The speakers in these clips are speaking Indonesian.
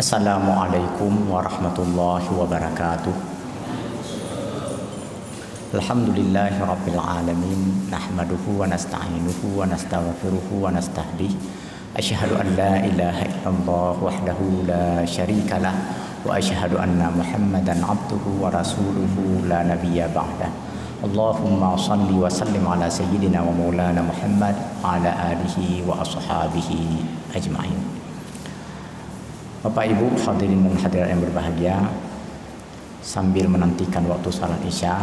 Assalamualaikum warahmatullahi wabarakatuh. Alhamdulillahirabbil alamin, nahmaduhu wa nasta'inuhu wa nastaghfiruhu wa nastahdihi. Asyhadu an la ilaha illallah wahdahu la syarikalah wa asyhadu anna Muhammadan abduhu wa rasuluhu la nabiyya ba'dah. Allahumma shalli wa sallim ala sayyidina wa maulana Muhammad wa ala alihi wa ashabihi ajma'in. Bapak Ibu hadirin dan hadirat yang berbahagia, sambil menantikan waktu salat Isya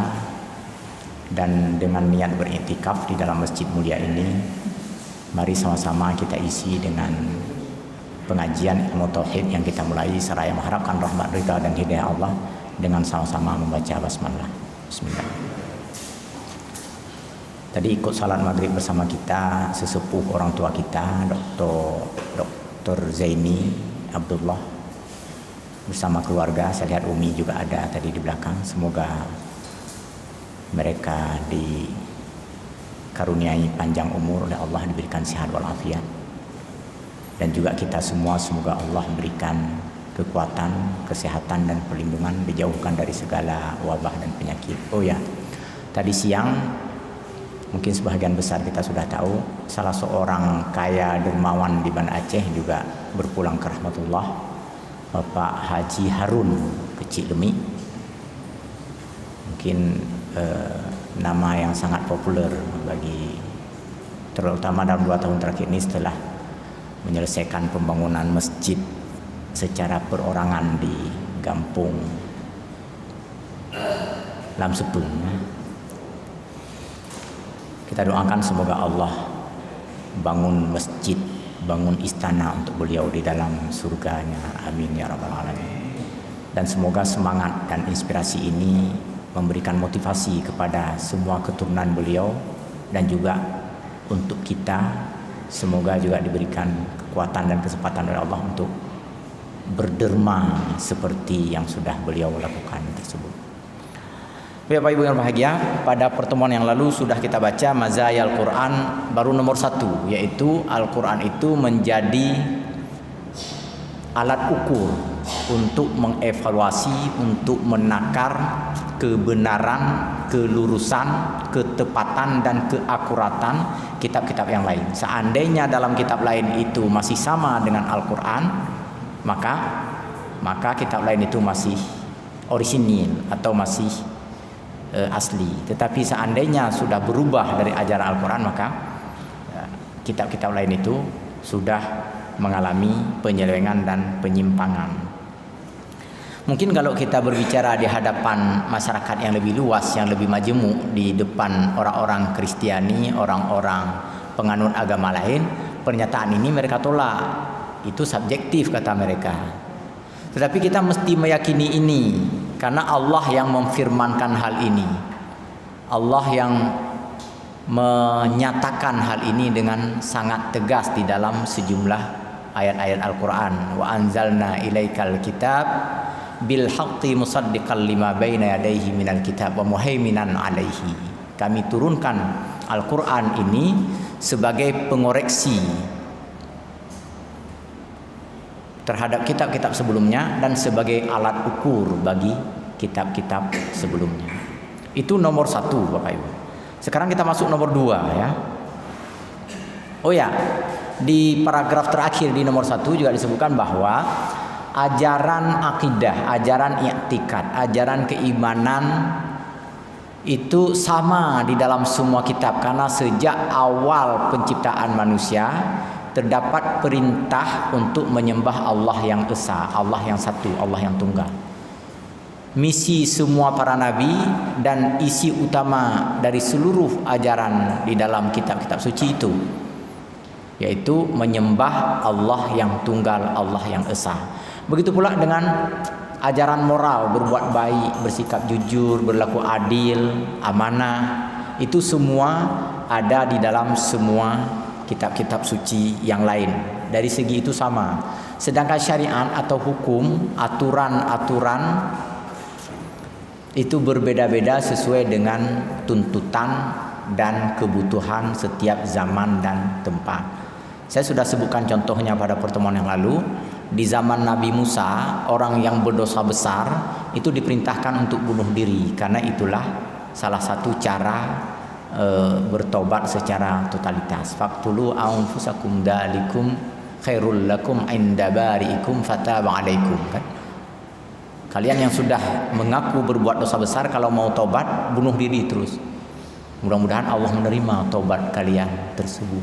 dan dengan niat beriktikaf di dalam masjid mulia ini, mari sama-sama kita isi dengan pengajian ilmu tauhid yang kita mulai seraya mengharapkan rahmat ridha dan hidayah Allah dengan sama-sama membaca basmalah. Bismillah. Tadi ikut salat maghrib bersama kita sesepuh orang tua kita, Dr. Zaini Abdullah bersama keluarga. Saya lihat Umi juga ada tadi di belakang. Semoga mereka dikaruniai panjang umur oleh Allah, diberikan sehat walafiat, dan juga kita semua semoga Allah berikan kekuatan, kesehatan dan perlindungan, dijauhkan dari segala wabah dan penyakit. Oh ya, tadi siang mungkin sebagian besar kita sudah tahu, salah seorang kaya dermawan di Banda Aceh juga berpulang ke rahmatullah, Bapak Haji Harun Kecik Demi. Mungkin nama yang sangat populer bagi, terutama dalam 2 tahun terakhir ini setelah menyelesaikan pembangunan masjid secara perorangan di Kampung Lamsepung. Kita doakan semoga Allah bangun masjid, bangun istana untuk beliau di dalam surganya. Amin ya rabbal alamin. Dan semoga semangat dan inspirasi ini memberikan motivasi kepada semua keturunan beliau, dan juga untuk kita semoga juga diberikan kekuatan dan kesempatan dari Allah untuk berderma seperti yang sudah beliau lakukan tersebut. Bapak Ibu yang berbahagia, pada pertemuan yang lalu sudah kita baca mazaya Al-Quran baru nomor 1, yaitu Al-Quran itu menjadi alat ukur untuk mengevaluasi, untuk menakar kebenaran, kelurusan, ketepatan dan keakuratan kitab-kitab yang lain. Seandainya dalam kitab lain itu masih sama dengan Al-Quran, maka kitab lain itu masih orisinil atau masih asli. Tetapi seandainya sudah berubah dari ajaran Al-Quran, maka kitab-kitab lain itu sudah mengalami penyelewengan dan penyimpangan. Mungkin kalau kita berbicara di hadapan masyarakat yang lebih luas, yang lebih majemuk, di depan orang-orang Kristiani, orang-orang penganut agama lain, pernyataan ini mereka tolak. Itu subjektif kata mereka. Tetapi kita mesti meyakini ini, karena Allah yang memfirmankan hal ini. Allah yang menyatakan hal ini dengan sangat tegas di dalam sejumlah ayat-ayat Al-Quran. Wa anzalna ilaikal kitab bil haqqi musaddiqan lima baina yadayhi minal kitab wa muhaiminan alaihi. Kami turunkan Al-Quran ini sebagai pengoreksi terhadap kitab-kitab sebelumnya dan sebagai alat ukur bagi kitab-kitab sebelumnya. Itu nomor 1 Bapak Ibu. Sekarang kita masuk nomor 2 ya. Oh ya, di paragraf terakhir di nomor 1 juga disebutkan bahwa ajaran akidah, ajaran i'tikad, ajaran keimanan itu sama di dalam semua kitab, karena sejak awal penciptaan manusia terdapat perintah untuk menyembah Allah yang esa, Allah yang satu, Allah yang tunggal. Misi semua para nabi dan isi utama dari seluruh ajaran di dalam kitab-kitab suci itu, yaitu menyembah Allah yang tunggal, Allah yang esa. Begitu pula dengan ajaran moral, berbuat baik, bersikap jujur, berlaku adil, amanah. Itu semua ada di dalam semua kitab-kitab suci yang lain. Dari segi itu sama. Sedangkan syariat atau hukum, aturan-aturan itu berbeda-beda sesuai dengan tuntutan dan kebutuhan setiap zaman dan tempat. Saya sudah sebutkan contohnya pada pertemuan yang lalu. di zaman Nabi Musa, orang yang berdosa besar itu diperintahkan untuk bunuh diri, karena itulah salah satu cara bertobat secara totalitas. Faqtulu anfusakum dalikum khairul lakum inda bari'ikum fataba alaikum, kan? Kalian yang sudah mengaku berbuat dosa besar, kalau mau tobat bunuh diri terus. Mudah-mudahan Allah menerima tobat kalian tersebut.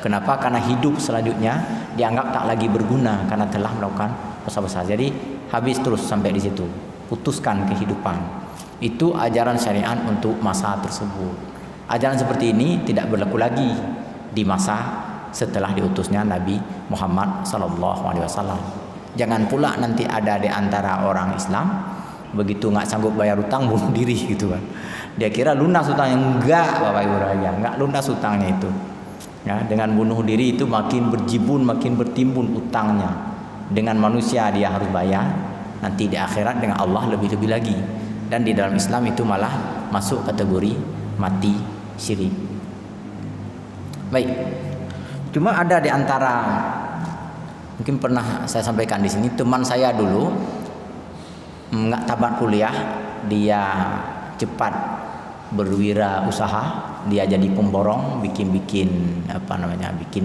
Kenapa? Karena hidup selanjutnya dianggap tak lagi berguna karena telah melakukan dosa besar. Jadi habis terus sampai di situ. Putuskan kehidupan. Itu ajaran syariat untuk masa tersebut. Ajaran seperti ini tidak berlaku lagi di masa setelah diutusnya Nabi Muhammad SAW. Jangan pula nanti ada di antara orang Islam begitu nggak sanggup bayar utang bunuh diri gitu kan. Dia kira lunas utangnya. Enggak, Bapak Ibu Raja, enggak lunas utangnya itu. Ya, dengan bunuh diri itu makin berjibun, makin bertimbun utangnya. Dengan manusia dia harus bayar, nanti di akhirat dengan Allah lebih-lebih lagi. Dan di dalam Islam itu malah masuk kategori mati syirik. Baik. Cuma ada di antara, mungkin pernah saya sampaikan di sini, teman saya dulu nggak tamat kuliah, dia cepat berwirausaha, dia jadi pemborong, bikin bikin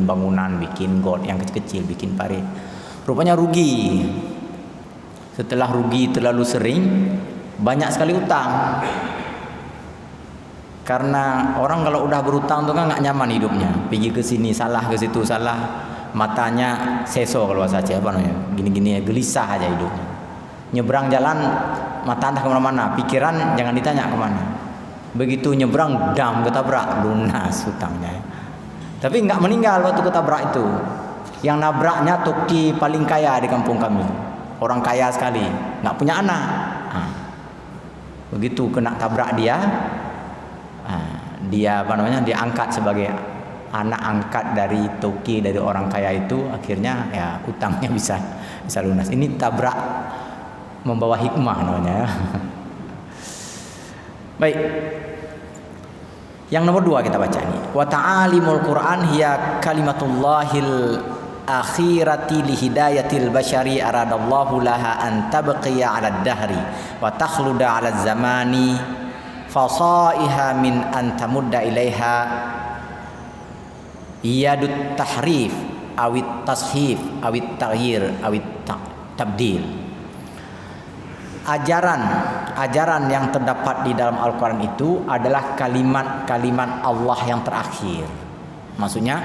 bangunan, bikin got yang kecil-kecil, bikin parit. Rupanya rugi. Setelah rugi terlalu sering, banyak sekali utang. Karena orang kalau udah berutang tuh kan nggak nyaman hidupnya, pergi ke sini salah, ke situ salah, matanya seso kalau saja gini-gini gelisah aja hidupnya. Nyebrang jalan mata entah kemana-mana, pikiran jangan ditanya kemana. Begitu nyebrang dam ketabrak, lunas hutangnya. Tapi nggak meninggal waktu ketabrak itu. Yang nabraknya toki paling kaya di kampung kami, orang kaya sekali, nggak punya anak. Begitu kena tabrak dia diangkat sebagai anak angkat dari toki dari orang kaya itu. Akhirnya ya hutangnya bisa lunas. Ini tabrak membawa hikmah namanya. Baik. Yang nomor 2 kita baca ini. Wa ta'alimul Qur'an hiya kalimatullahil akhirati li hidayatil bashari aradallahu laha an tabqiya 'ala ad-dahri wa takhluda 'ala az-zamani fasaiha min an tamudda ilaiha yadut tahrif awit tashif awit taghyir awit tabdil. Ajaran yang terdapat di dalam Al-Quran itu adalah kalimat-kalimat Allah yang terakhir. Maksudnya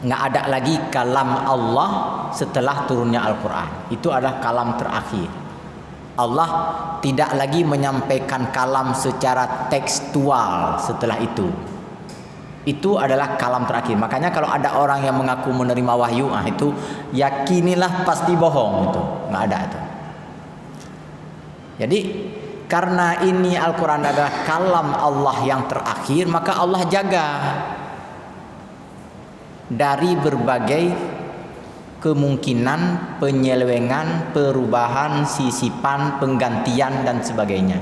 nggak ada lagi kalam Allah setelah turunnya Al-Quran. Itu adalah kalam terakhir. Allah tidak lagi menyampaikan kalam secara tekstual setelah itu. Itu adalah kalam terakhir. Makanya kalau ada orang yang mengaku menerima wahyu, itu yakinilah pasti bohong, itu nggak ada itu. Jadi karena ini Al-Quran adalah kalam Allah yang terakhir, maka Allah jaga dari berbagai kemungkinan penyelewengan, perubahan, sisipan, penggantian dan sebagainya.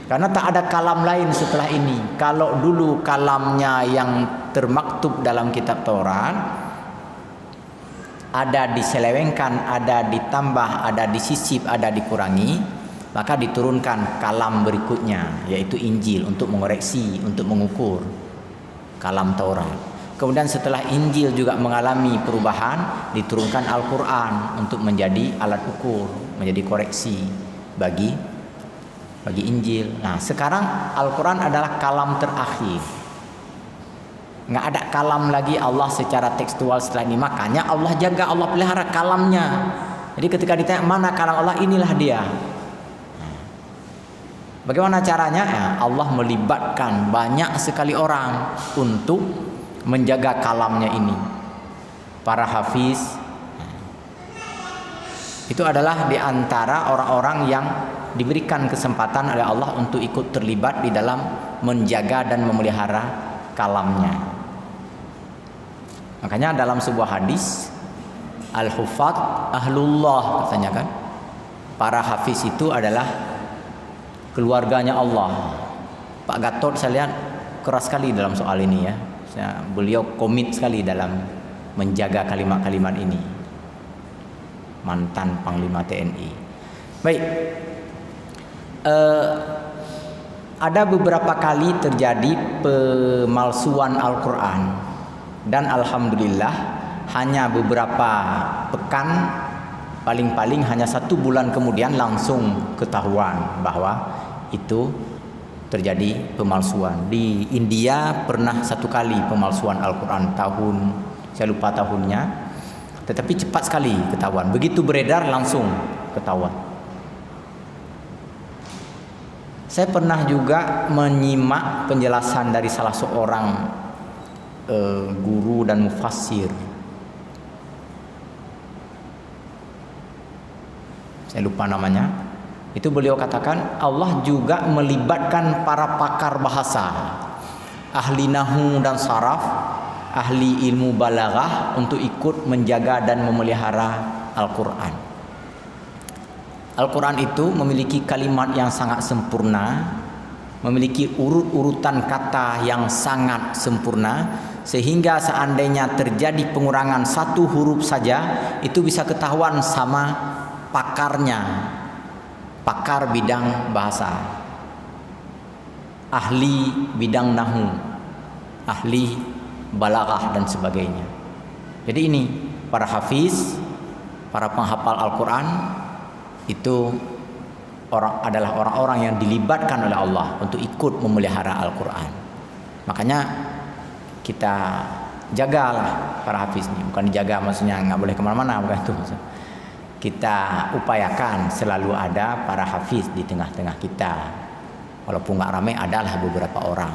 Karena tak ada kalam lain setelah ini. Kalau dulu kalamnya yang termaktub dalam kitab Taurat ada diselewengkan, ada ditambah, ada disisip, ada dikurangi, maka diturunkan kalam berikutnya, yaitu Injil, untuk mengoreksi, untuk mengukur kalam Taurat. Kemudian setelah Injil juga mengalami perubahan, diturunkan Al-Quran untuk menjadi alat ukur, menjadi koreksi bagi Injil. Nah, sekarang Al-Quran adalah kalam terakhir. Nggak ada kalam lagi Allah secara tekstual setelah ini. Makanya Allah jaga, Allah pelihara kalamnya. Jadi ketika ditanya mana kalam Allah, inilah dia. Bagaimana caranya? Ya, Allah melibatkan banyak sekali orang untuk menjaga kalamnya ini. Para hafiz. Itu adalah di antara orang-orang yang diberikan kesempatan oleh Allah untuk ikut terlibat di dalam menjaga dan memelihara kalamnya. Makanya dalam sebuah hadis, al-hufat ahlullah, katanya kan, para hafiz itu adalah keluarganya Allah. Pak Gatot saya lihat keras sekali dalam soal ini ya. Beliau komit sekali dalam menjaga kalimat-kalimat ini. mantan Panglima TNI. Baik, ada beberapa kali terjadi pemalsuan Al-Quran, dan alhamdulillah hanya beberapa pekan, paling-paling hanya 1 bulan kemudian langsung ketahuan bahwa itu terjadi pemalsuan. Di India pernah 1 kali pemalsuan Al-Quran, tahun saya lupa tahunnya, tetapi cepat sekali ketahuan. Begitu beredar langsung ketahuan. Saya pernah juga menyimak penjelasan dari salah seorang guru dan mufassir. Saya lupa namanya. Itu beliau katakan Allah juga melibatkan para pakar bahasa, ahli nahwu dan saraf, ahli ilmu balaghah untuk ikut menjaga dan memelihara Al-Quran. Al-Quran itu memiliki kalimat yang sangat sempurna, memiliki urut-urutan kata yang sangat sempurna, sehingga seandainya terjadi pengurangan 1 huruf saja, itu bisa ketahuan sama pakarnya, pakar bidang bahasa, ahli bidang nahwu, ahli balaghah dan sebagainya. Jadi ini para hafiz, para penghafal Al-Quran itu adalah orang-orang yang dilibatkan oleh Allah untuk ikut memelihara Al-Quran. Makanya kita jagalah para hafiz ini. Bukan dijaga maksudnya nggak boleh kemana-mana, bukan itu maksudnya. Kita upayakan selalu ada para hafiz di tengah-tengah kita. Walaupun nggak ramai, adalah beberapa orang.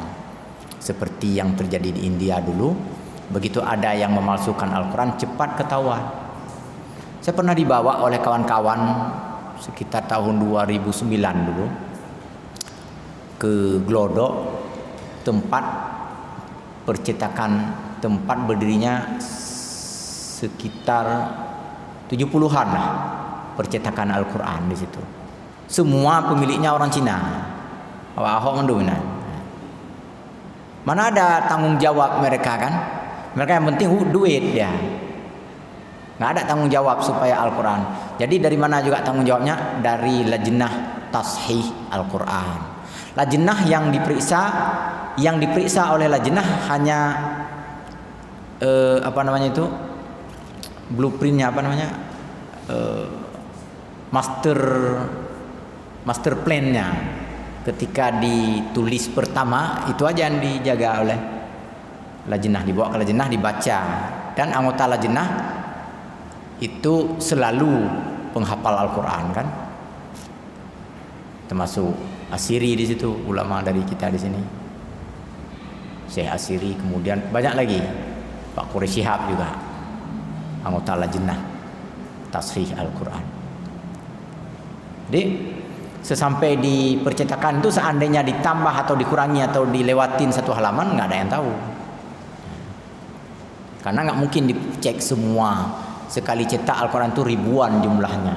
Seperti yang terjadi di India dulu, begitu ada yang memalsukan Al-Quran, cepat ketahuan. Saya pernah dibawa oleh kawan-kawan sekitar tahun 2009 dulu ke Glodok, tempat percetakan, tempat berdirinya sekitar 70-an lah percetakan Al-Quran di situ. Semua pemiliknya orang Cina. Ahok mendominan. Mana ada tanggung jawab mereka kan? Mereka yang penting duit dia. Nggak ada tanggung jawab supaya Al-Quran. Jadi dari mana juga tanggung jawabnya? Dari Lajnah Tashih Al-Quran. Lajnah yang diperiksa oleh Lajnah hanya blueprintnya master plan-nya. Ketika ditulis pertama, itu aja yang dijaga oleh Lajnah, dibawa ke Lajnah, dibaca, dan anggota Lajnah itu selalu penghafal Al-Quran kan, termasuk Asiri di situ, ulama dari kita di sini, Syekh Asiri, kemudian banyak lagi Pak Quraisy Shihab juga anggota Lajnah Tashih Al-Quran. Jadi sesampai di percetakan itu, seandainya ditambah atau dikurangi atau dilewatin 1 halaman, nggak ada yang tahu, karena nggak mungkin dicek semua. Sekali cetak Al-Quran itu ribuan jumlahnya.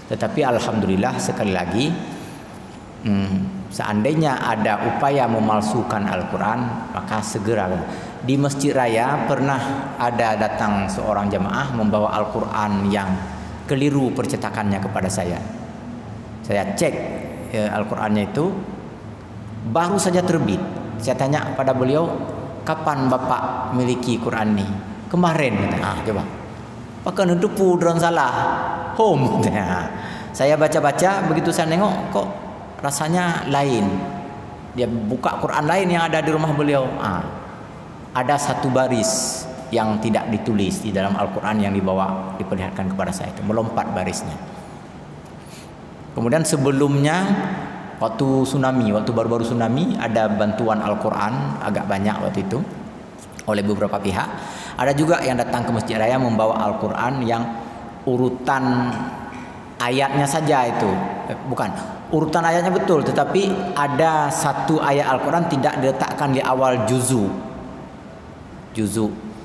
Tetapi alhamdulillah, sekali lagi, seandainya ada upaya memalsukan Al-Quran, maka segera. Di Masjid Raya pernah ada datang seorang jamaah membawa Al-Quran yang keliru percetakannya kepada saya. Saya cek Al-Qurannya itu baru saja terbit. Saya tanya pada beliau, kapan Bapak miliki Quran ini? Kemarin. Coba. Pakai nutupu drone salah. Home. Saya baca-baca, begitu saya nengok, kok rasanya lain. Dia buka Quran lain yang ada di rumah beliau. Ada 1 baris yang tidak ditulis di dalam Al-Quran yang diperlihatkan kepada saya, itu melompat barisnya. Kemudian sebelumnya waktu baru-baru tsunami, ada bantuan Al-Quran agak banyak waktu itu oleh beberapa pihak. Ada juga yang datang ke Masjid Raya membawa Al-Quran yang urutan ayatnya saja itu, bukan urutan ayatnya betul, tetapi ada 1 ayat Al-Quran tidak diletakkan di awal juzuk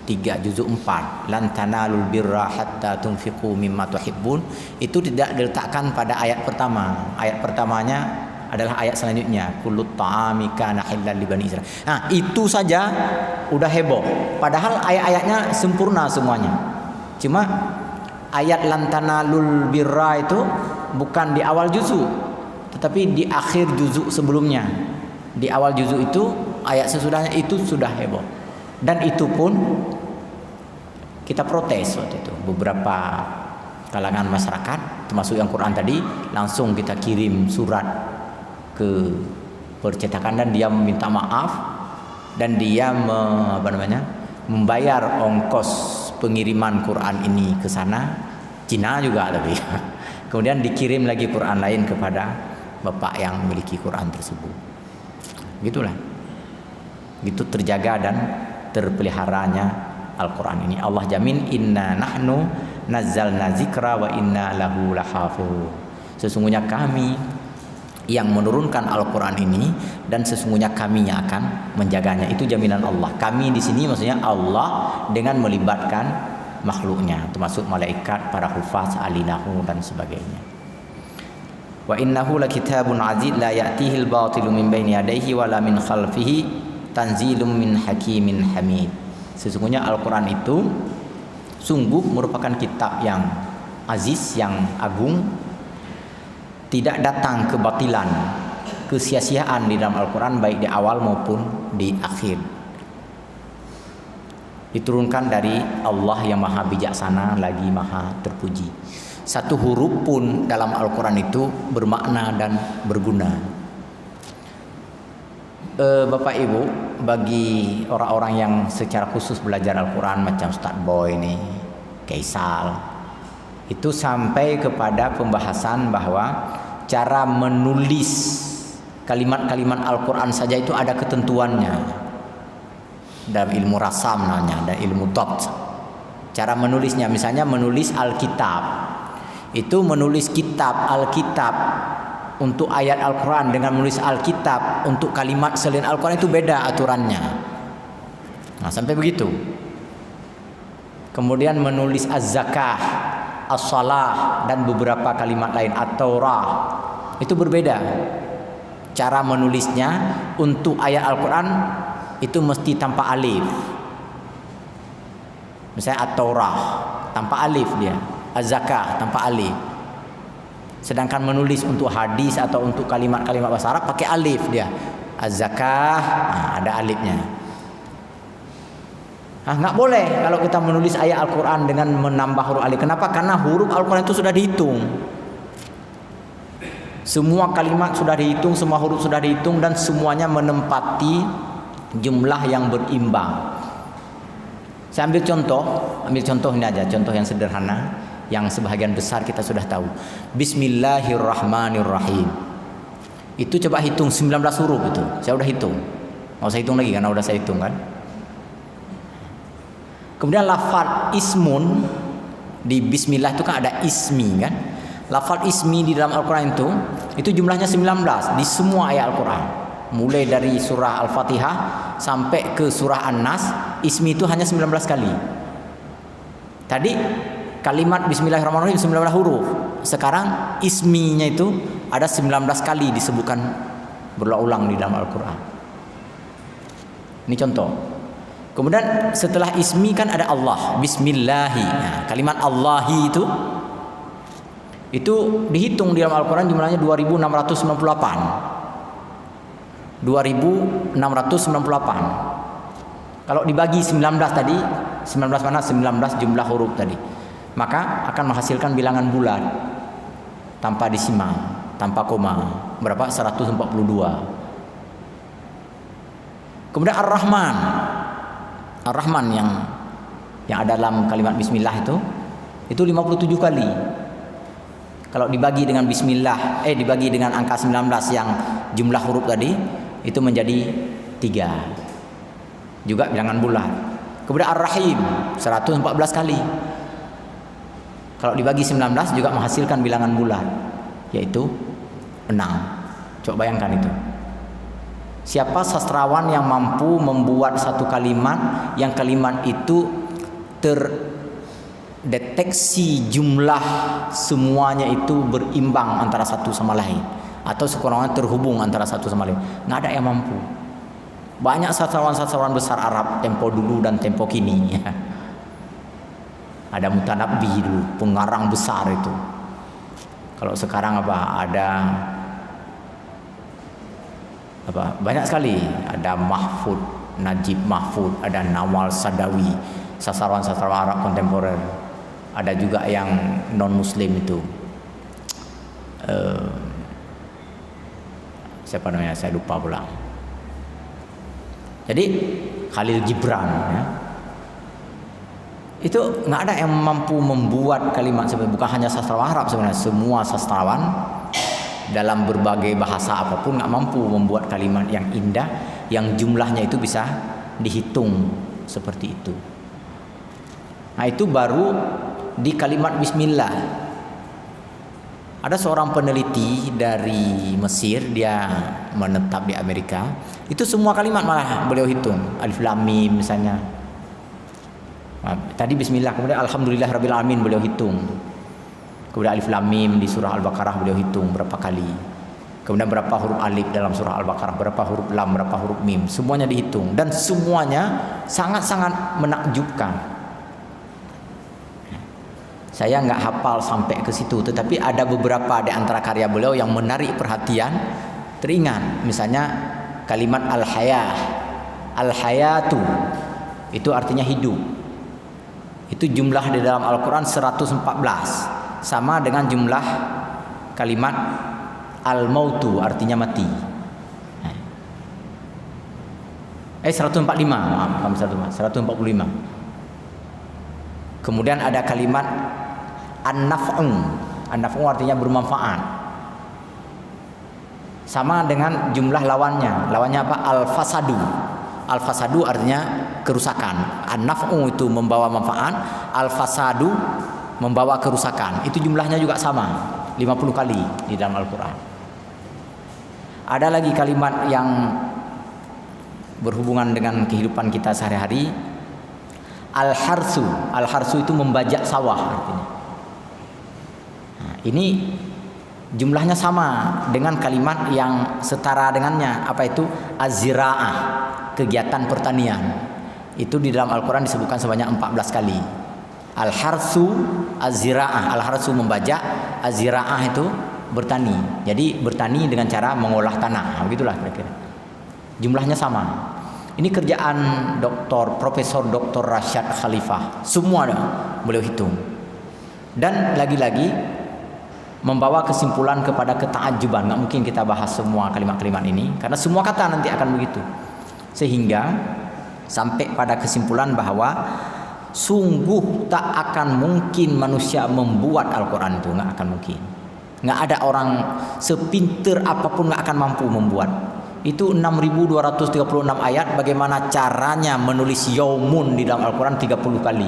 3, juzuk 4, lan tanalul birra hatta tunfiqu mimma tuhibbun, itu tidak diletakkan pada ayat pertama. Ayat pertamanya adalah ayat selanjutnya, kullut ta'ami kana halal li bani Israil. Itu saja udah heboh, padahal ayat-ayatnya sempurna semuanya. Cuma ayat lantanalul birra itu bukan di awal juzuk, tetapi di akhir juzuk sebelumnya. Di awal juzuk itu ayat sesudahnya itu sudah heboh. Dan itu pun kita protes waktu itu. Beberapa kalangan masyarakat termasuk yang Quran tadi langsung kita kirim surat ke percetakan dan dia meminta maaf dan dia membayar ongkos pengiriman Quran ini ke sana, Cina juga tapi. Kemudian dikirim lagi Quran lain kepada bapak yang memiliki Quran tersebut. Gitulah. Gitu terjaga dan terpeliharanya Al-Quran ini. Allah jamin inna nahnu nazzalna zikra wa inna lahu lahafizun. Sesungguhnya kami yang menurunkan Al-Quran ini dan sesungguhnya kami yang akan menjaganya. Itu jaminan Allah. Kami di sini maksudnya Allah dengan melibatkan makhluknya, termasuk malaikat, para hufaz, ahli nahwu dan sebagainya. Wa innahu lakitabun aziz la ya'tihil batilu min baini yadayhi wala min khalfihi tanzilum min hakimin hamid. Sesungguhnya Al-Quran itu sungguh merupakan kitab yang aziz, yang agung, tidak datang kebatilan, kesia-siaan di dalam Al-Quran baik di awal maupun di akhir. Diturunkan dari Allah yang maha bijaksana lagi maha terpuji. Satu huruf pun dalam Al-Quran itu bermakna dan berguna. Bapak Ibu, bagi orang-orang yang secara khusus belajar Al-Quran macam Ustaz Boy ini, Kaisal, itu sampai kepada pembahasan bahwa cara menulis kalimat-kalimat Al-Quran saja itu ada ketentuannya. Dalam ilmu rasam namanya, dan ilmu dhabt. Cara menulisnya, misalnya menulis Alkitab, itu menulis kitab Alkitab untuk ayat Al-Quran dengan menulis Alkitab untuk kalimat selain Al-Quran itu beda aturannya. Nah, sampai begitu. Kemudian menulis Az-Zakah, As-Salah dan beberapa kalimat lain, At-Taurah, itu berbeda. Cara menulisnya untuk ayat Al-Quran itu mesti tanpa alif. Misalnya At-Taurah tanpa alif dia, Az-Zakah tanpa alif. Sedangkan menulis untuk hadis atau untuk kalimat-kalimat bahasa Arab pakai alif dia. Az-Zakah, ada alifnya. Nggak boleh kalau kita menulis ayat Al-Quran dengan menambah huruf alif. Kenapa? Karena huruf Al-Quran itu sudah dihitung. Semua kalimat sudah dihitung, semua huruf sudah dihitung, dan semuanya menempati jumlah yang berimbang. Saya ambil contoh ini aja, contoh yang sederhana, yang sebahagian besar kita sudah tahu. Bismillahirrahmanirrahim. Itu coba hitung 19 huruf itu. Saya udah hitung. Nggak usah hitung lagi karena udah saya hitung kan. Kemudian lafaz ismun di bismillah itu kan ada ismi kan. Lafaz ismi di dalam Al-Quran itu jumlahnya 19 di semua ayat Al-Quran. Mulai dari surah Al-Fatihah sampai ke surah An-Nas, ismi itu hanya 19 kali. Tadi kalimat bismillahirrahmanirrahim 19 huruf. Sekarang isminya itu ada 19 kali disebutkan berulang-ulang di dalam Al-Quran. Ini contoh. Kemudian setelah ismi kan ada Allah, bismillahi. Nah, kalimat Allahi itu dihitung di dalam Al-Quran jumlahnya 2698. 2698. Kalau dibagi 19 tadi, 19 mana? 19 jumlah huruf tadi. Maka akan menghasilkan bilangan bulat tanpa desimal, tanpa koma. Berapa? 142. Kemudian Ar-Rahman. Ar-Rahman yang ada dalam kalimat bismillah itu 57 kali. Kalau dibagi dengan bismillah, dibagi dengan angka 19 yang jumlah huruf tadi, itu menjadi 3. Juga bilangan bulat. Kemudian Ar-Rahim 114 kali. Kalau dibagi 19 juga menghasilkan bilangan bulat, yaitu 6. Coba bayangkan itu. Siapa sastrawan yang mampu membuat satu kalimat yang kalimat itu terdeteksi jumlah semuanya itu berimbang antara satu sama lain, atau sekurang-kurangnya terhubung antara satu sama lain? Nggak ada yang mampu. Banyak sastrawan-sastrawan besar Arab tempo dulu dan tempo kini ya. Ada Mutanabbi dulu, pengarang besar itu. Kalau sekarang ada banyak sekali. Ada Mahfud, Najib Mahfud, ada Nawal Sadawi, sastrawan-sastrawan Arab kontemporer. Ada juga yang non Muslim itu. Siapa namanya? Saya lupa pula. Jadi Khalil Gibran, ya. Itu nggak ada yang mampu membuat kalimat sebenarnya, bukan hanya sastrawan Arab sebenarnya, semua sastrawan dalam berbagai bahasa apapun nggak mampu membuat kalimat yang indah, yang jumlahnya itu bisa dihitung seperti itu. Nah, itu baru di kalimat Bismillah. Ada seorang peneliti dari Mesir, dia menetap di Amerika. Itu semua kalimat malah beliau hitung. Alif Lam Mim misalnya. Tadi Bismillah, kemudian Alhamdulillahirabbil alamin beliau hitung. Kemudian Alif Lam Mim di surah Al-Baqarah beliau hitung berapa kali. Kemudian berapa huruf alif dalam surah Al-Baqarah, berapa huruf lam, berapa huruf mim, semuanya dihitung dan semuanya sangat-sangat menakjubkan. Saya nggak hafal sampai ke situ, tetapi ada beberapa di antara karya beliau yang menarik perhatian, teringat. Misalnya kalimat al-hayah, al-hayatu, itu artinya hidup. Itu jumlah di dalam Al-Quran 114, sama dengan jumlah kalimat al-mautu, artinya mati. 145, maaf, 145. Kemudian ada kalimat an-naf'u. An-naf'u artinya bermanfaat. Sama dengan jumlah lawannya. Lawannya apa? Al-fasadu. Al-fasadu artinya kerusakan. An-naf'u itu membawa manfaat, al-fasadu membawa kerusakan. Itu jumlahnya juga sama, 50 kali di dalam Al-Qur'an. Ada lagi kalimat yang berhubungan dengan kehidupan kita sehari-hari. Al-harsu. Al-harsu itu membajak sawah artinya. Nah, ini jumlahnya sama dengan kalimat yang setara dengannya. Apa itu? Az-ziraah, kegiatan pertanian. Itu di dalam Al-Quran disebutkan sebanyak 14 kali. Al-harsu, az-ziraah. Al-harsu membajak, az-ziraah itu bertani. Jadi bertani dengan cara mengolah tanah. Begitulah kira-kira. Jumlahnya sama. Ini kerjaan Profesor Dr. Rashad Khalifah. Semua beliau hitung. Dan lagi-lagi membawa kesimpulan kepada ketakjuban. Nggak mungkin kita bahas semua kalimat-kalimat ini, karena semua kata nanti akan begitu. Sehingga sampai pada kesimpulan bahwa sungguh tak akan mungkin manusia membuat Al-Quran itu. Nggak akan mungkin. Nggak ada orang sepinter apapun nggak akan mampu membuat. Itu 6.236 ayat. Bagaimana caranya menulis yaumun di dalam Al-Quran 30 kali.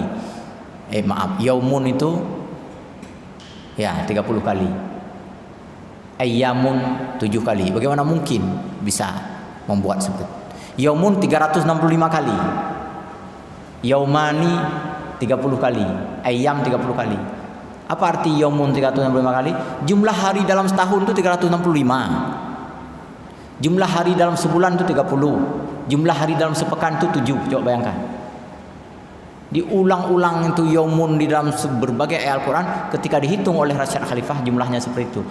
Yaumun itu ya 30 kali. Ayyamun 7 kali. Bagaimana mungkin bisa membuat seperti itu? Yaumun 365 kali. Yaumani 30 kali. Ayyam 30 kali. Apa arti yaumun 365 kali? Jumlah hari dalam setahun itu 365. Jumlah hari dalam sebulan itu 30. Jumlah hari dalam sepekan itu 7. Coba bayangkan. Diulang-ulang itu yaumun di dalam berbagai ayat Al-Quran. Ketika dihitung oleh Rashad Khalifah jumlahnya seperti itu.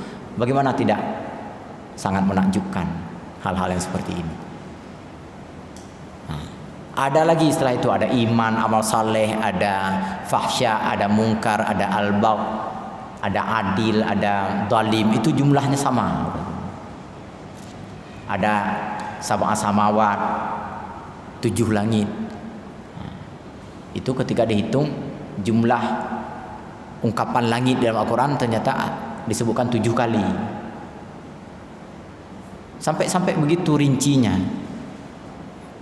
Bagaimana tidak sangat menakjubkan hal-hal yang seperti ini. Nah, ada lagi setelah itu, ada iman, amal saleh, ada fahsya, ada mungkar, ada al-bagh, ada adil, ada zalim. Itu jumlahnya sama. Ada sab'a samawat, 7 langit. Itu ketika dihitung jumlah ungkapan langit dalam Al-Quran ternyata disebutkan 7 kali. Sampai begitu rincinya.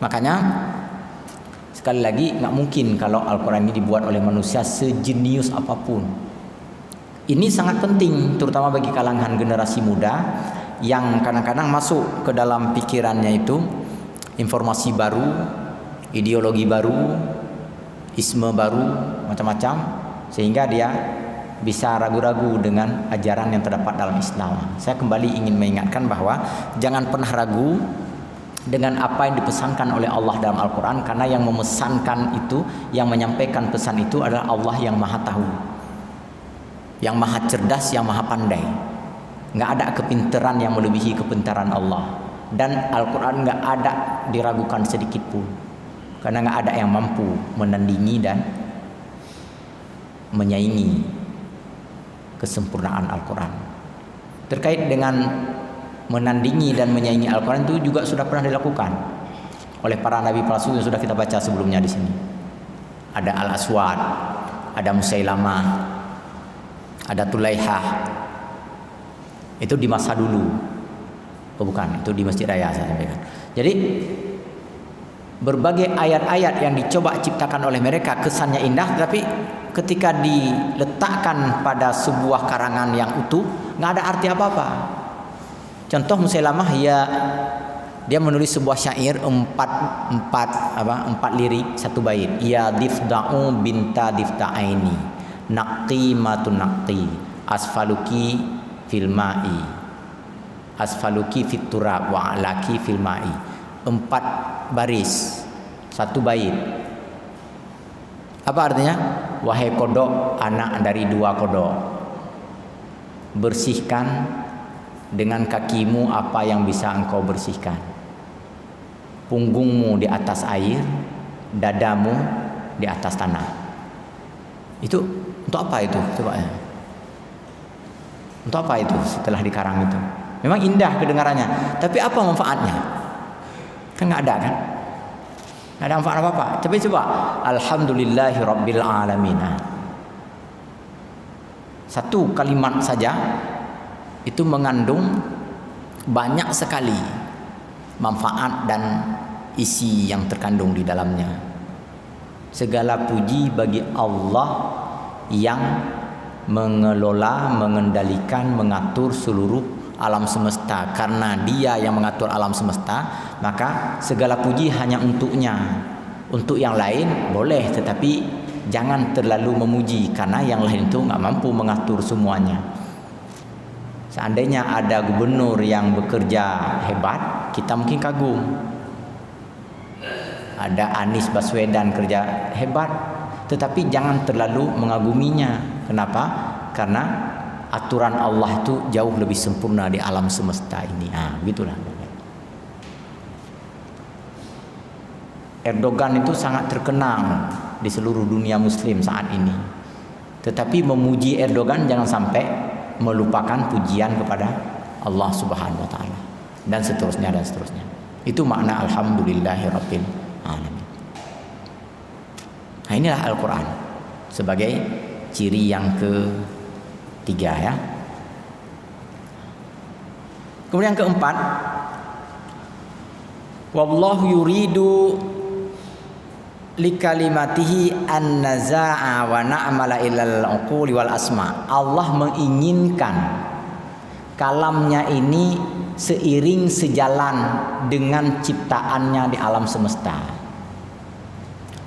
Makanya sekali lagi nggak mungkin kalau Al-Quran ini dibuat oleh manusia sejenius apapun. Ini sangat penting terutama bagi kalangan generasi muda yang kadang-kadang masuk ke dalam pikirannya itu informasi baru, ideologi baru, isme baru, macam-macam, sehingga dia bisa ragu-ragu dengan ajaran yang terdapat dalam Islam. Saya kembali ingin mengingatkan bahwa jangan pernah ragu dengan apa yang dipesankan oleh Allah dalam Al-Quran, karena yang memesankan itu, yang menyampaikan pesan itu adalah Allah yang maha tahu, yang maha cerdas, yang maha pandai. Nggak ada kepintaran yang melebihi kepintaran Allah, dan Al-Quran nggak ada diragukan sedikit pun, karena nggak ada yang mampu menandingi dan menyaingi kesempurnaan Al-Quran. Terkait dengan menandingi dan menyaingi Al-Quran itu juga sudah pernah dilakukan oleh para nabi palsu yang sudah kita baca sebelumnya di sini. Ada Al-Aswad, ada Musailamah, ada Tulaihah. Itu di masa dulu. Oh bukan, itu di Masjid Raya saya sampaikan. Jadi berbagai ayat-ayat yang dicoba ciptakan oleh mereka kesannya indah, tapi ketika diletakkan pada sebuah karangan yang utuh nggak ada arti apa-apa. Contoh Musailamah, dia menulis sebuah syair empat lirik satu bait. Ya difda'u binta difta'aini naqti matun naqti asfaluki fil ma'i asfaluki fit turab wa alaki fil ma'i. 4 baris satu bait. Apa artinya? Wahai kodok, anak dari 2 kodok, bersihkan dengan kakimu apa yang bisa engkau bersihkan. Punggungmu di atas air, dadamu di atas tanah. Itu untuk apa itu? Coba ya. Untuk apa itu setelah dikarang itu? Memang indah kedengarannya, tapi apa manfaatnya? Kan nggak ada kan? Nggak ada manfaat apa-apa. Tapi coba, alhamdulillahi rabbil alamin. Satu kalimat saja itu mengandung banyak sekali manfaat dan isi yang terkandung di dalamnya. Segala puji bagi Allah yang mengelola, mengendalikan, mengatur seluruh alam semesta. Karena Dia yang mengatur alam semesta, maka segala puji hanya untuknya. Untuk yang lain boleh, tetapi jangan terlalu memuji, karena yang lain itu nggak mampu mengatur semuanya. Seandainya ada gubernur yang bekerja hebat, kita mungkin kagum. Ada Anies Baswedan kerja hebat, tetapi jangan terlalu mengaguminya. Kenapa? Karena aturan Allah itu jauh lebih sempurna di alam semesta ini. Begitulah. Erdogan itu sangat terkenal di seluruh dunia muslim saat ini. Tetapi memuji Erdogan jangan sampai melupakan pujian kepada Allah Subhanahu wa taala, dan seterusnya dan seterusnya. Itu makna alhamdulillahirabbil alamin. Nah, inilah Al-Qur'an sebagai ciri yang ketiga ya. Kemudian yang keempat, wallahu yuridu likalimatihi an-naza'a wa na'mala ilal uquli wal asma. Allah menginginkan kalamnya ini seiring sejalan dengan ciptaannya di alam semesta.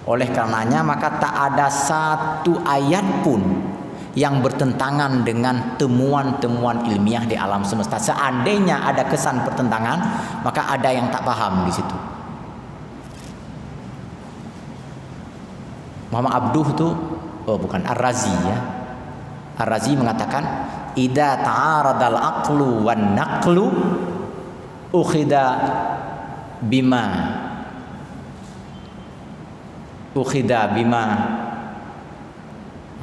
Oleh karenanya maka tak ada satu ayat pun yang bertentangan dengan temuan-temuan ilmiah di alam semesta. Seandainya ada kesan pertentangan, maka ada yang tak paham di situ. Muhammad Abduh itu, bukan Ar-Razi ya. Ar-Razi mengatakan, idza ta'aradal aqlu wan naqlu ukhida bima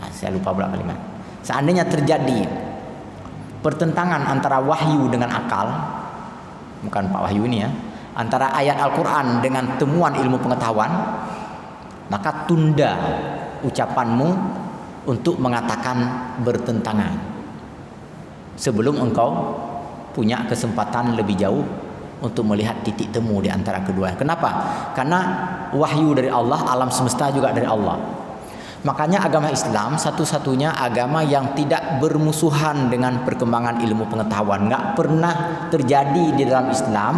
saya lupa pula kalimat. Seandainya terjadi pertentangan antara wahyu dengan akal, bukan Pak Wahyu ini ya, antara ayat Al-Quran dengan temuan ilmu pengetahuan, maka tunda ucapanmu untuk mengatakan bertentangan sebelum engkau punya kesempatan lebih jauh untuk melihat titik temu di antara kedua. Kenapa? Karena wahyu dari Allah, alam semesta juga dari Allah. Makanya agama Islam satu-satunya agama yang tidak bermusuhan dengan perkembangan ilmu pengetahuan. Nggak pernah terjadi di dalam Islam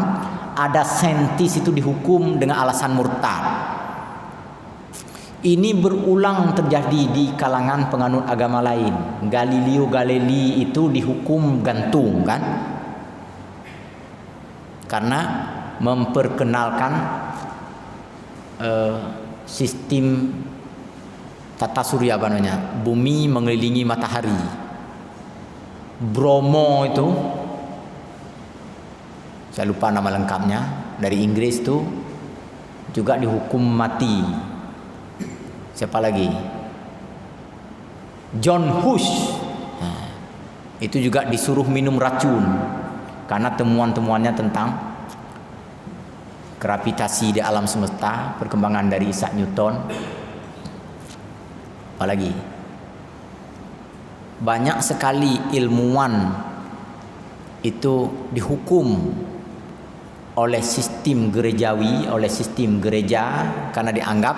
ada saintis itu dihukum dengan alasan murtad. Ini berulang terjadi di kalangan penganut agama lain. Galileo Galilei itu dihukum gantung kan? Karena memperkenalkan sistem tata surya apa namanya, bumi mengelilingi matahari. Bromo itu saya lupa nama lengkapnya, dari Inggris tuh juga dihukum mati. Siapa lagi? John Huss. Nah, itu juga disuruh minum racun karena temuan-temuannya tentang gravitasi di alam semesta, perkembangan dari Isaac Newton. Apalagi banyak sekali ilmuwan itu dihukum oleh sistem gerejawi, oleh sistem gereja karena dianggap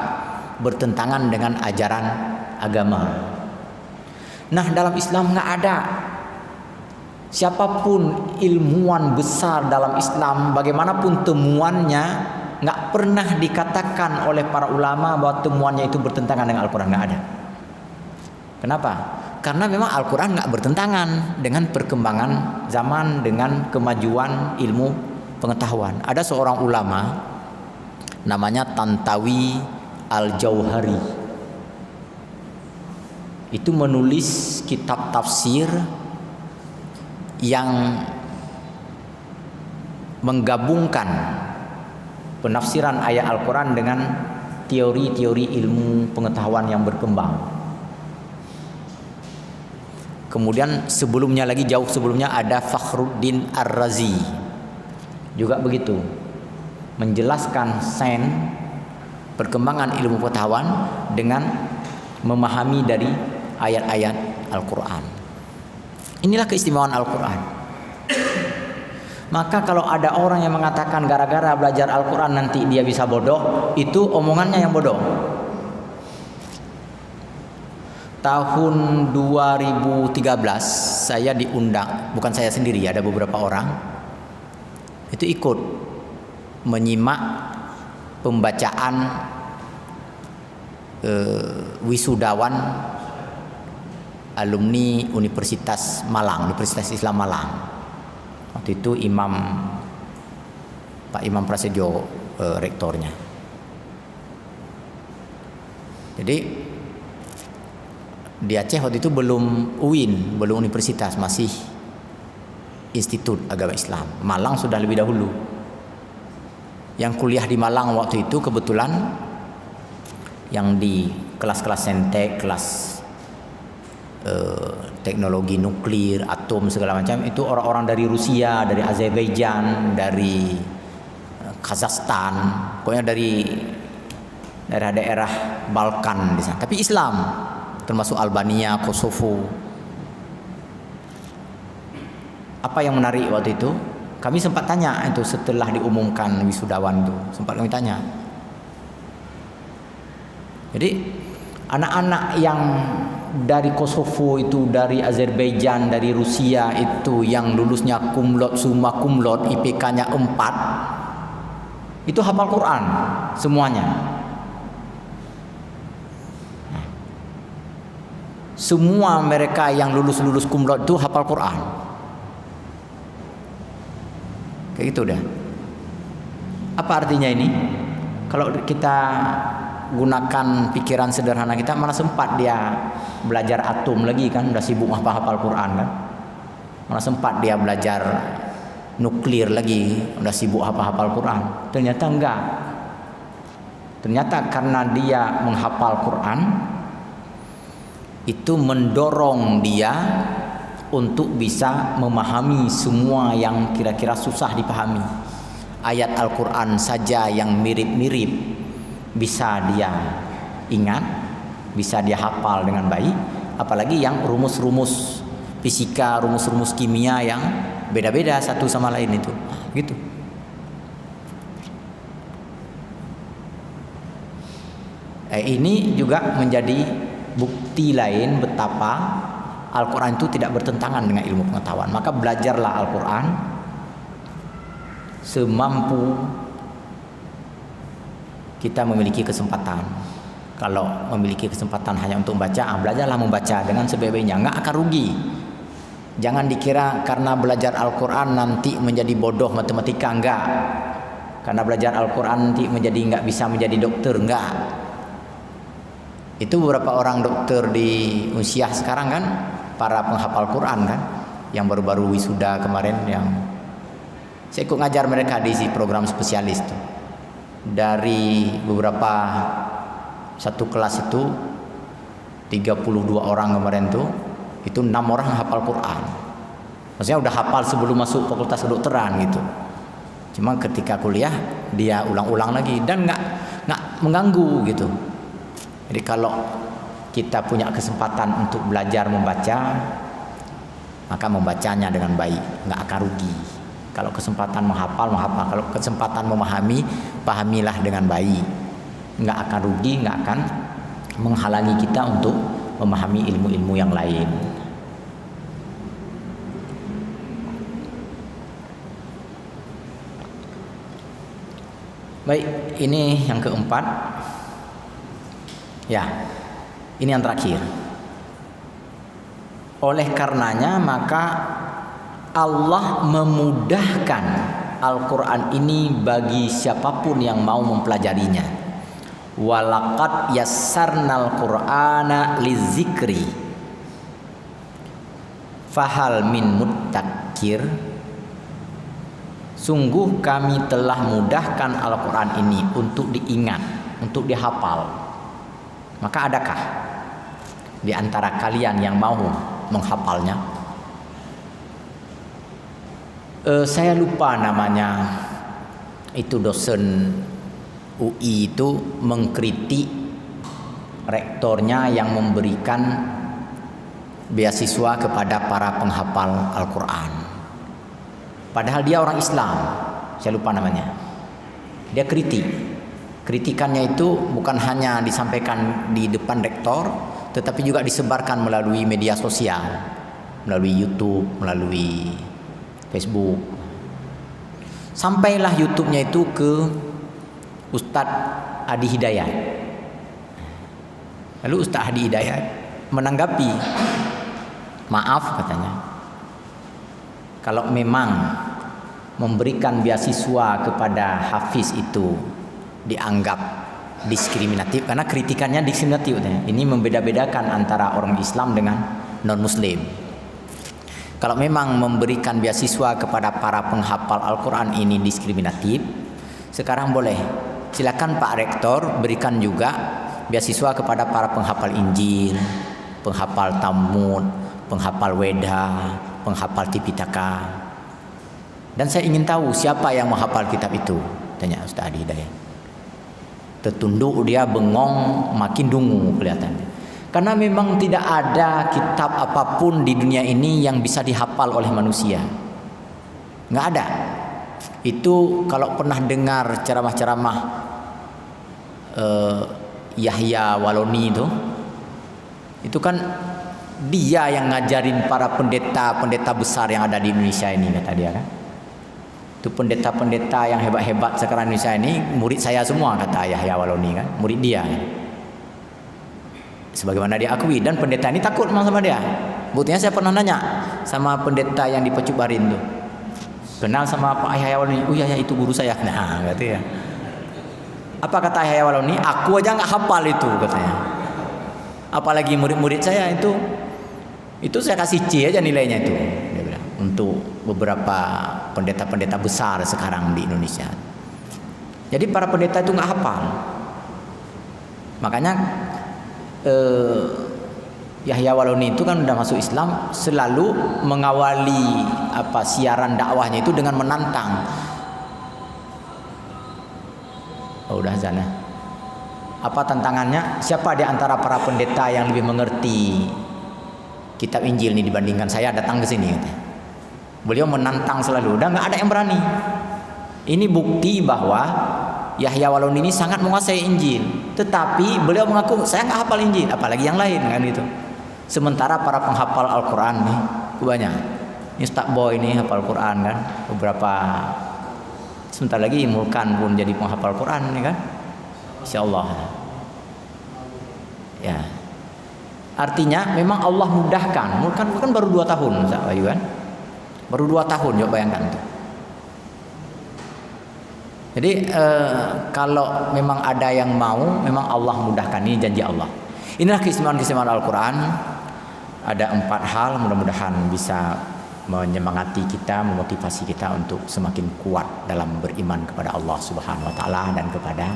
bertentangan dengan ajaran agama. Nah, dalam Islam nggak ada. Siapapun ilmuwan besar dalam Islam, bagaimanapun temuannya, nggak pernah dikatakan oleh para ulama bahwa temuannya itu bertentangan dengan Al-Quran. Nggak ada. Kenapa? Karena memang Al-Quran nggak bertentangan dengan perkembangan zaman, dengan kemajuan ilmu pengetahuan. Ada seorang ulama namanya Tantawi Al-Jauhari. Itu menulis kitab tafsir yang menggabungkan penafsiran ayat Al-Quran dengan teori-teori ilmu pengetahuan yang berkembang. Kemudian sebelumnya lagi, jauh sebelumnya, ada Fakhruddin Ar-Razi. Juga begitu, menjelaskan sains perkembangan ilmu pengetahuan dengan memahami dari ayat-ayat Al-Quran. Inilah keistimewaan Al-Quran. Maka kalau ada orang yang mengatakan gara-gara belajar Al-Quran nanti dia bisa bodoh, itu omongannya yang bodoh. Tahun 2013 saya diundang, bukan saya sendiri, ada beberapa orang itu ikut menyimak pembacaan wisudawan alumni Universitas Malang, Universitas Islam Malang. Waktu itu Pak Imam Prasetyo rektornya. Jadi di Aceh waktu itu belum UIN, belum universitas, masih Institut Agama Islam. Malang sudah lebih dahulu. Yang kuliah di Malang waktu itu kebetulan yang di kelas-kelas sentek, kelas teknologi nuklir, atom segala macam, itu orang-orang dari Rusia, dari Azerbaijan, dari Kazakhstan, pokoknya dari daerah-daerah Balkan di sana. Tapi Islam, termasuk Albania, Kosovo. Apa yang menarik waktu itu? Kami sempat tanya itu setelah diumumkan wisudawan itu, sempat kami tanya. Jadi anak-anak yang dari Kosovo itu, dari Azerbaijan, dari Rusia itu yang lulusnya kumlot, summa kumlot, IPK-nya 4, itu hafal Quran semuanya. Semua mereka yang lulus kumlot itu hafal Quran. Kayak gitu dah. Apa artinya ini? Kalau kita gunakan pikiran sederhana kita, mana sempat dia belajar atom lagi kan, udah sibuk hafal Quran kan. Mana sempat dia belajar nuklir lagi, udah sibuk hafal Quran. Ternyata enggak. Ternyata karena dia menghafal Quran, itu mendorong dia untuk bisa memahami semua yang kira-kira susah dipahami. Ayat Al-Quran saja yang mirip-mirip bisa dia ingat, bisa dia hafal dengan baik, apalagi yang rumus-rumus fisika, rumus-rumus kimia yang beda-beda satu sama lain itu. Gitu. Ini juga menjadi bukti lain betapa Al-Quran itu tidak bertentangan dengan ilmu pengetahuan. Maka belajarlah Al-Quran semampu kita memiliki kesempatan. Kalau memiliki kesempatan hanya untuk membaca, belajarlah membaca dengan sebaik-baiknya, nggak akan rugi. Jangan dikira karena belajar Al-Quran nanti menjadi bodoh matematika, enggak. karena belajar Al-Quran nanti nggak bisa menjadi dokter, enggak. Itu beberapa orang dokter di usia sekarang kan, para penghafal Quran kan, yang baru-baru wisuda kemarin, yang saya ikut ngajar mereka di program spesialis tuh. Dari beberapa satu kelas itu 32 orang kemarin tuh, itu 6 orang hafal Quran. Maksudnya udah hafal sebelum masuk fakultas kedokteran gitu. Cuma ketika kuliah dia ulang-ulang lagi dan nggak mengganggu gitu. Jadi kalau kita punya kesempatan untuk belajar membaca, maka membacanya dengan baik, nggak akan rugi. Kalau kesempatan menghafal. Kalau kesempatan memahami, pahamilah dengan baik. Nggak akan rugi, nggak akan menghalangi kita untuk memahami ilmu-ilmu yang lain. Baik, ini yang keempat. Ya, ini yang terakhir. Oleh karenanya maka Allah memudahkan Al-Quran ini bagi siapapun yang mau mempelajarinya. Walaqad yassarnal Qur'ana lizikri fahal min muddakir. Sungguh kami telah mudahkan Al-Quran ini untuk diingat, untuk dihafal. Maka adakah di antara kalian yang mau menghafalnya? Saya lupa namanya. Itu dosen UI itu mengkritik rektornya yang memberikan beasiswa kepada para penghafal Al-Quran. Padahal dia orang Islam. Saya lupa namanya. Dia kritik. Kritikannya itu bukan hanya disampaikan di depan rektor, tetapi juga disebarkan melalui media sosial, melalui YouTube, melalui Facebook. Sampailah YouTube-nya itu ke Ustadz Adi Hidayat. Lalu Ustadz Adi Hidayat menanggapi, maaf katanya, kalau memang memberikan beasiswa kepada hafiz itu dianggap diskriminatif, karena kritikannya diskriminatif. Ini membeda-bedakan antara orang Islam dengan non-Muslim. Kalau memang memberikan beasiswa kepada para penghafal Al-Quran ini diskriminatif, sekarang boleh, silakan Pak Rektor berikan juga beasiswa kepada para penghafal Injil, penghafal Talmud, penghafal Weda, penghafal Tipitaka. Dan saya ingin tahu siapa yang menghafal kitab itu, tanya Ustaz Adi Hidayat. Tertunduk dia, bengong, makin dungu kelihatannya. Karena memang tidak ada kitab apapun di dunia ini yang bisa dihafal oleh manusia. Nggak ada. Itu kalau pernah dengar ceramah-ceramah Yahya Waloni itu kan dia yang ngajarin para pendeta-pendeta besar yang ada di Indonesia ini, kata dia kan. Itu pendeta-pendeta yang hebat-hebat sekarang Indonesia ini murid saya semua, kata Yahya Waloni kan, murid dia. Sebagaimana dia akui, dan pendeta ini takut sama dia. Buktinya saya pernah nanya sama pendeta yang di Pecubarin tuh, kenal sama Pak Yahya Waloni? Oh ya, itu guru saya. Nah, gitu ya. Apa kata Yahya Waloni? Aku aja nggak hafal itu, katanya. Apalagi murid-murid saya itu saya kasih C aja nilainya itu. Dia bilang, untuk beberapa pendeta-pendeta besar sekarang di Indonesia. Jadi para pendeta itu nggak hafal. Makanya Yahya Waloni itu kan udah masuk Islam, selalu mengawali siaran dakwahnya itu dengan menantang. Oh, udah azan ya. Apa tantangannya? Siapa di antara para pendeta yang lebih mengerti kitab Injil ini dibandingkan saya, datang ke sini, katanya. Beliau menantang selalu, dan nggak ada yang berani. Ini bukti bahwa Yahya Waloni ini sangat menguasai Injil, tetapi beliau mengaku saya nggak hafal Injil, apalagi yang lain kan gitu. Sementara para penghafal Al-Quran nih banyak. Ini Ustaz Boy ini hafal Quran kan, beberapa sebentar lagi Mulkan pun jadi penghafal Quran nih kan, insyaallah. Ya, artinya memang Allah mudahkan. Mulkan baru 2 tahun, Ustaz Bayu kan. Baru 2 tahun, coba bayangkan tuh. Jadi kalau memang ada yang mau, memang Allah mudahkan, ini janji Allah. Inilah keistimewaan Al-Quran. Ada 4 hal, mudah-mudahan bisa menyemangati kita, memotivasi kita untuk semakin kuat dalam beriman kepada Allah Subhanahu wa taala dan kepada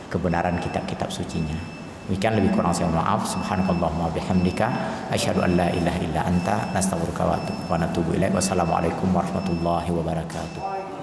kebenaran kitab-kitab sucinya. Demikian, lebih kurang saya mohon maaf. Subhanakallahumma bihamdika asyhadu an la ilaha illa anta nastaghfiruka wa natubu ilaik. Wassalamualaikum warahmatullahi wabarakatuh.